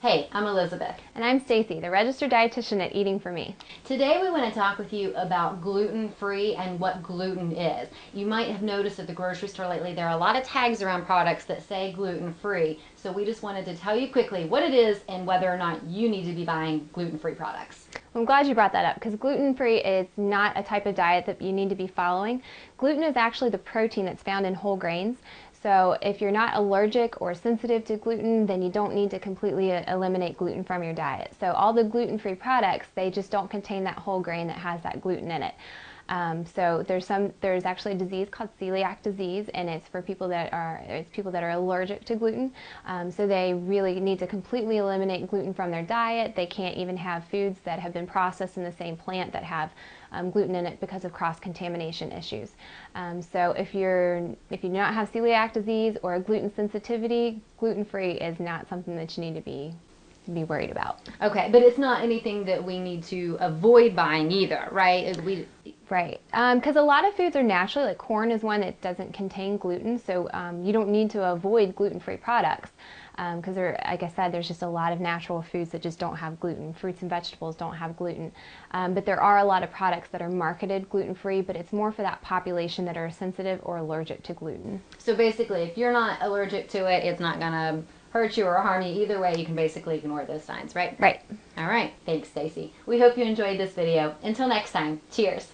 Hey, I'm Elizabeth. And I'm Stacy, the Registered Dietitian at Eating For Me. Today we want to talk with you about gluten-free and what gluten is. You might have noticed at the grocery store lately there are a lot of tags around products that say gluten-free. So we just wanted to tell you quickly what it is and whether or not you need to be buying gluten-free products. I'm glad you brought that up because gluten-free is not a type of diet that you need to be following. Gluten is actually the protein that's found in whole grains. So if you're not allergic or sensitive to gluten, then you don't need to completely eliminate gluten from your diet. So all the gluten-free products, they just don't contain that whole grain that has that gluten in it. So there's actually a disease called celiac disease, and it's for people that are allergic to gluten. So they really need to completely eliminate gluten from their diet. They can't even have foods that have been processed in the same plant that have gluten in it because of cross-contamination issues. So if you do not have celiac disease or a gluten sensitivity, gluten-free is not something that you need to be worried about. Okay, but it's not anything that we need to avoid buying either, right? Right, because a lot of foods are naturally, like corn is one that doesn't contain gluten, so you don't need to avoid gluten-free products because like I said, there's just a lot of natural foods that just don't have gluten. Fruits and vegetables don't have gluten, but there are a lot of products that are marketed gluten-free, but it's more for that population that are sensitive or allergic to gluten. So basically, if you're not allergic to it, it's not gonna hurt you or harm you. Either way, you can basically ignore those signs, right? Right. All right. Thanks, Stacy. We hope you enjoyed this video. Until next time, cheers.